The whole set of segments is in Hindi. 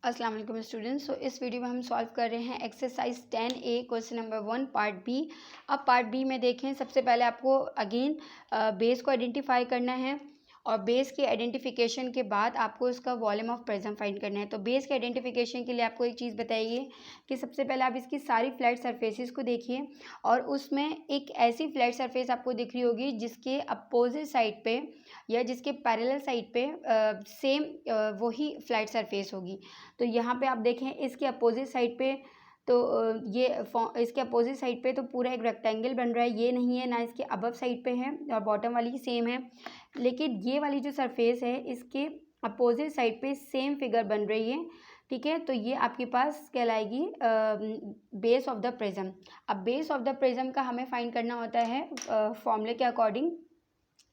अस्सलाम वालेकुम स्टूडेंट्स। इस वीडियो में हम सॉल्व कर रहे हैं exercise 10A question number 1 part B. अब पार्ट बी में देखें, सबसे पहले आपको अगेन बेस को आइडेंटिफाई करना है और बेस की आइडेंटिफिकेशन के बाद आपको इसका वॉल्यूम ऑफ प्रिज्म फाइंड करना है। तो बेस के आइडेंटिफिकेशन के लिए आपको एक चीज़ बताइए कि सबसे पहले आप इसकी सारी फ्लैट सरफेसेस को देखिए और उसमें एक ऐसी फ्लैट सरफेस आपको दिख रही होगी जिसके अपोजिट साइड पे या जिसके पैरेलल साइड पे सेम वही फ्लैट सरफेस होगी। तो यहाँ पे आप देखें इसके अपोजिट साइड पे तो इसके अपोजिट साइड पे तो पूरा एक रेक्टेंगल बन रहा है, ये नहीं है ना, इसके अबव साइड पे है और बॉटम वाली सेम है। लेकिन ये वाली जो सरफेस है इसके अपोजिट साइड पे सेम फिगर बन रही है, ठीक है। तो ये आपके पास कहलाएगी बेस ऑफ द प्रिज्म। अब बेस ऑफ द प्रिज्म का हमें फाइंड करना होता है फॉर्मूले के अकॉर्डिंग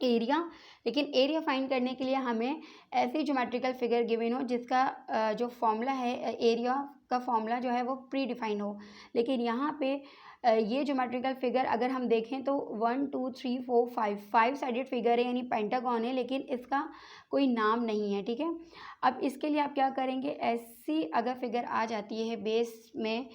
एरिया। लेकिन एरिया फाइंड करने के लिए हमें ऐसी ज्योमेट्रिकल फिगर गिवन हो जिसका जो फॉर्मूला है एरिया का फॉर्मूला जो है वो प्री डिफाइन हो। लेकिन यहाँ पे ये ज्योमेट्रिकल फिगर अगर हम देखें तो 1 2 3 4 5 साइडेड फिगर है, यानी पेंटागन है, लेकिन इसका कोई नाम नहीं है, ठीक है। अब इसके लिए आप क्या करेंगे, ऐसी अगर फिगर आ जाती है बेस में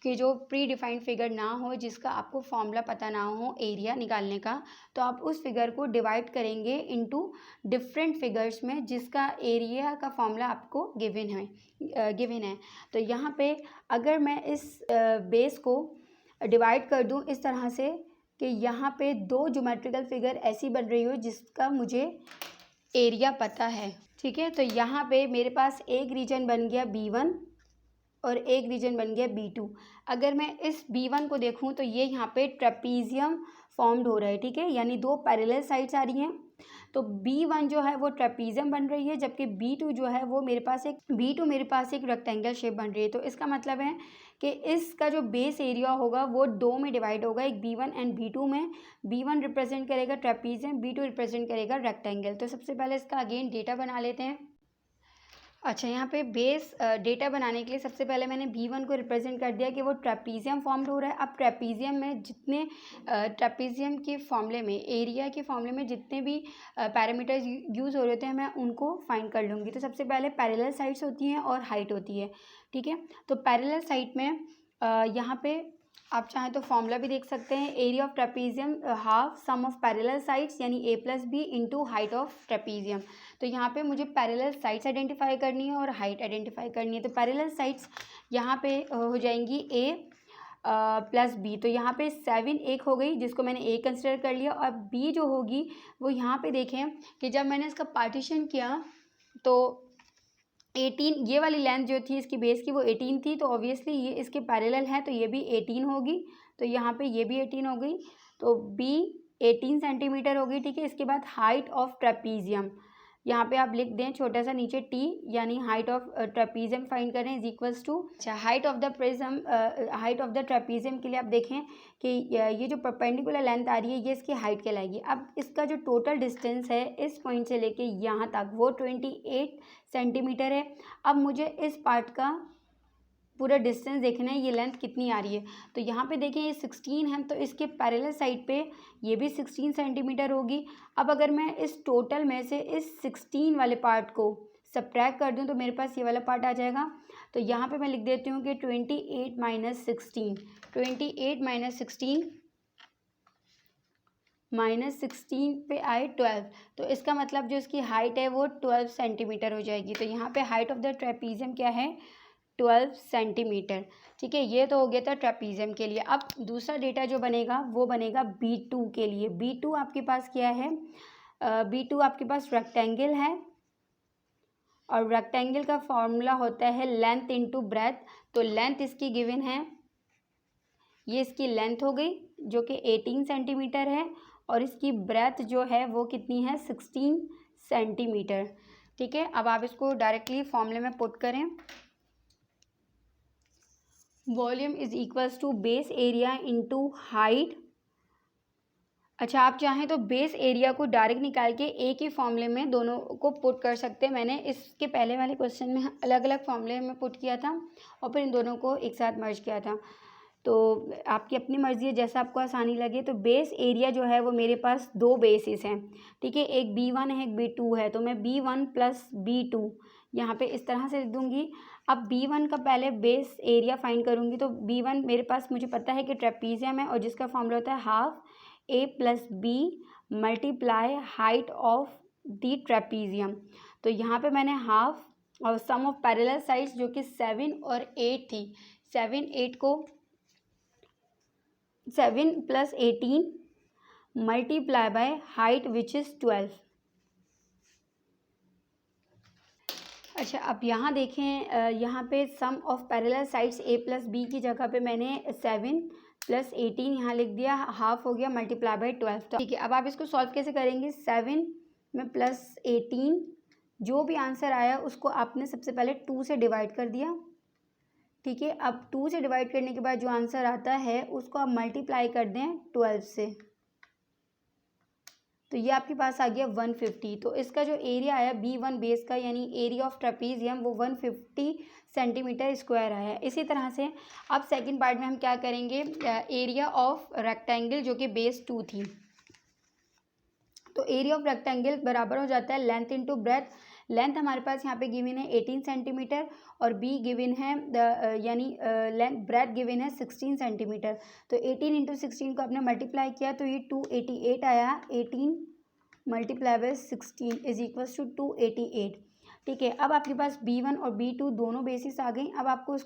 कि जो प्री डिफाइंड फिगर ना हो, जिसका आपको फॉर्मूला पता ना हो एरिया निकालने का, तो आप उस फिगर को डिवाइड करेंगे इनटू डिफरेंट फिगर्स में जिसका एरिया का फॉर्मूला आपको गिवन है। तो यहाँ पे अगर मैं इस बेस को डिवाइड कर दूँ इस तरह से कि यहाँ पे दो ज्योमेट्रिकल फिगर ऐसी बन रही हो जिसका मुझे एरिया पता है, ठीक है। तो यहाँ पे मेरे पास एक रीजन बन गया B1 और एक रीजन बन गया B2। अगर मैं इस B1 को देखूं तो ये यहाँ पे ट्रेपीजियम फॉर्म्ड हो रहा है, ठीक है, यानी दो पैरेलल साइड्स आ रही हैं। तो B1 जो है वो ट्रेपीजियम बन रही है, जबकि B2 जो है वो मेरे पास एक रेक्टेंगल शेप बन रही है। तो इसका मतलब है कि इसका जो बेस एरिया होगा वो दो में डिवाइड होगा, एक B1 एंड B2 में। B1 रिप्रेजेंट करेगा ट्रेपीजियम, B2 रिप्रेजेंट करेगा रेक्टेंगल। तो सबसे पहले इसका अगेन डेटा बना लेते हैं। अच्छा, यहाँ पे बेस डेटा बनाने के लिए सबसे पहले मैंने B1 को रिप्रेजेंट कर दिया कि वो ट्रेपीजियम फॉर्म्ड हो रहा है। अब ट्रेपीजियम में जितने ट्रेपीजियम के फॉर्मूले में एरिया के फॉर्मूले में जितने भी पैरामीटर्स यूज़ हो रहे होते हैं मैं उनको फाइंड कर लूँगी। तो सबसे पहले पैरेलल साइड्स होती हैं और हाइट होती है, ठीक है। तो पैरेलल साइड में यहाँ पे आप चाहें तो फॉर्मूला भी देख सकते हैं, area of trapezium half sum of parallel sides यानी A+B into height of trapezium. तो यहाँ पे मुझे पैरेलल साइड्स आइडेंटिफाई करनी है और हाइट आइडेंटिफाई करनी है। तो पैरेलल साइड्स यहाँ पे हो जाएंगी A+B। तो यहाँ पे 7 एक हो गई जिसको मैंने A कंसिडर कर लिया, और B जो होगी वो यहाँ पे देखें कि जब मैंने इसका पार्टीशन किया तो 18, ये वाली लेंथ जो थी इसकी बेस की वो 18 थी। तो ऑब्वियसली ये इसके पैरेलल है तो ये भी 18 होगी। तो यहाँ पे ये भी 18 हो गई, तो B 18 सेंटीमीटर होगी, ठीक है। इसके बाद हाइट ऑफ ट्रेपीजियम यहाँ पे आप लिख दें छोटा सा नीचे T, यानी हाइट ऑफ ट्रेपीजियम फाइंड करें इज इक्वल्स टू। अच्छा, हाइट ऑफ द ट्रेपीजियम के लिए आप देखें कि ये जो परपेंडिकुलर लेंथ आ रही है ये इसकी हाइट कहलाएगी। अब इसका जो टोटल डिस्टेंस है इस पॉइंट से लेके यहाँ तक वो 28 सेंटीमीटर है। अब मुझे इस पार्ट का पूरा डिस्टेंस देखना है, ये लेंथ कितनी आ रही है। तो यहाँ पे देखें ये 16 है, तो इसके पैरेलल साइड पे ये भी 16 सेंटीमीटर होगी। अब अगर मैं इस टोटल में से इस 16 वाले पार्ट को सब्ट्रैक्ट कर दूँ तो मेरे पास ये वाला पार्ट आ जाएगा। तो यहाँ पे मैं लिख देती हूँ कि 28 माइनस 16 पे आए 12। तो इसका मतलब जो इसकी हाइट है वो 12 सेंटीमीटर हो जाएगी। तो यहाँ पे हाइट ऑफ द ट्रेपीजियम क्या है, 12 सेंटीमीटर, ठीक है। ये तो हो गया था ट्रेपीजियम के लिए। अब दूसरा डेटा जो बनेगा वो बनेगा B2 के लिए। B2 आपके पास क्या है, B2 आपके पास रेक्टेंगल है और रेक्टेंगल का फॉर्मूला होता है लेंथ इंटू ब्रेथ। तो लेंथ इसकी गिवन है, ये इसकी लेंथ हो गई जो कि 18 सेंटीमीटर है, और इसकी ब्रेथ जो है वो कितनी है, 16 सेंटीमीटर, ठीक है। अब आप इसको डायरेक्टली फॉर्मूले में पुट करें, volume is equals to base area into height. अच्छा, आप चाहें तो बेस एरिया को डायरेक्ट निकाल के एक ही फॉर्मूले में दोनों को पुट कर सकते हैं। मैंने इसके पहले वाले क्वेश्चन में अलग अलग फॉर्मूले में पुट किया था और फिर इन दोनों को एक साथ मर्ज किया था। तो आपकी अपनी मर्ज़ी है, जैसा आपको आसानी लगे। तो बेस एरिया जो है वो मेरे पास दो बेसिस हैं, ठीक है, एक B1 है एक B2 है। तो मैं B1 प्लस B2 यहाँ पे इस तरह से लिख दूँगी। अब B1 का पहले बेस एरिया फाइंड करूँगी, तो B1 मेरे पास मुझे पता है कि ट्रेपीजियम है और जिसका फॉर्मूला होता है half A plus B multiply height of the trapezium. तो यहाँ पे मैंने हाफ और सम ऑफ पैरेलल साइड्स जो कि 7 और 8 थी, 7 को 7 plus 18 multiply by height which is 12। अच्छा, अब यहाँ देखें, यहाँ पे sum of parallel sides A plus B की जगह पे मैंने 7 प्लस 18 यहाँ लिख दिया, हाफ हो गया मल्टीप्लाई बाय 12। तो ठीक है, अब आप इसको सॉल्व कैसे करेंगे? 7 में प्लस 18, जो भी आंसर आया उसको आपने सबसे पहले 2 से डिवाइड कर दिया। ठीक है, अब 2 से डिवाइड करने के बाद जो आंसर आता है उसको आप मल्टीप्लाई कर दें 12 से, तो ये आपके पास आ गया 150। तो इसका जो एरिया आया B1 बेस का, यानी एरिया ऑफ ट्रेपीजियम, वो 150 सेंटीमीटर स्क्वायर आया। इसी तरह से अब सेकंड पार्ट में हम क्या करेंगे, एरिया ऑफ रेक्टेंगल जो कि बेस 2 थी। तो एरिया ऑफ रेक्टेंगल बराबर हो जाता है लेंथ इंटू ब्रेथ। लेंथ हमारे पास यहाँ पे गिवन है 18 सेंटीमीटर और बी गिवन है यानी लेंथ ब्रेथ गिवन है 16 सेंटीमीटर। तो 18 इंटू 16 को आपने मल्टीप्लाई किया तो ये 288 आया। 18 multiply by 16 is equals to 288। ठीक है, अब आपके पास B1 और B2 दोनों बेसिस आ गई। अब आपको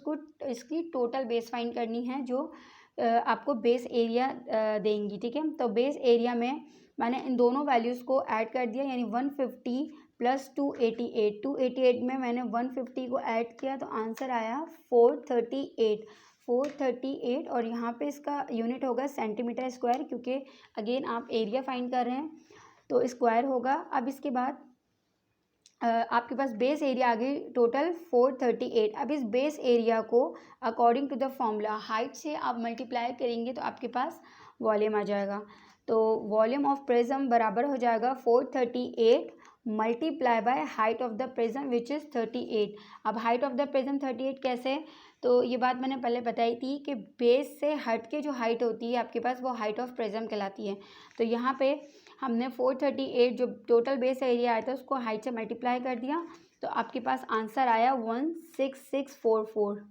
इसकी टोटल बेस फाइंड करनी है जो आपको बेस एरिया देंगी। ठीक है, तो बेस एरिया में मैंने इन दोनों वैल्यूज़ को ऐड कर दिया, यानी 150 प्लस 288। 288 में मैंने 150 को ऐड किया तो आंसर आया 438। 438 और यहाँ पे इसका यूनिट होगा सेंटीमीटर स्क्वायर, क्योंकि अगेन आप एरिया फाइंड कर रहे हैं तो स्क्वायर होगा। अब इसके बाद आपके पास बेस एरिया आ गई टोटल 438। अब इस बेस एरिया को according to the formula height से आप मल्टीप्लाई करेंगे तो आपके पास वॉल्यूम आ जाएगा। तो वॉल्यूम ऑफ प्रिज्म बराबर हो जाएगा 438 multiply by height of the prism which is 38। अब हाइट ऑफ द प्रिज्म 38 कैसे? तो ये बात मैंने पहले बताई थी कि बेस से हट के जो हाइट होती है आपके पास वो हाइट ऑफ प्रिज्म कहलाती है। तो यहाँ पे हमने 438 जो टोटल बेस एरिया आया था उसको हाइट से मल्टीप्लाई कर दिया तो आपके पास आंसर आया 16644।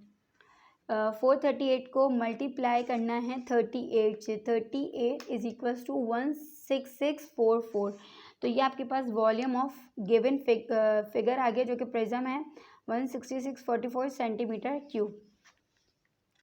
438 को मल्टीप्लाई करना है 38 से, 38 इज इक्वल्स टू 16644। तो ये आपके पास वॉल्यूम ऑफ गिवन फिगर आ गया जो कि प्रिज्म है 16644 सेंटीमीटर क्यूब।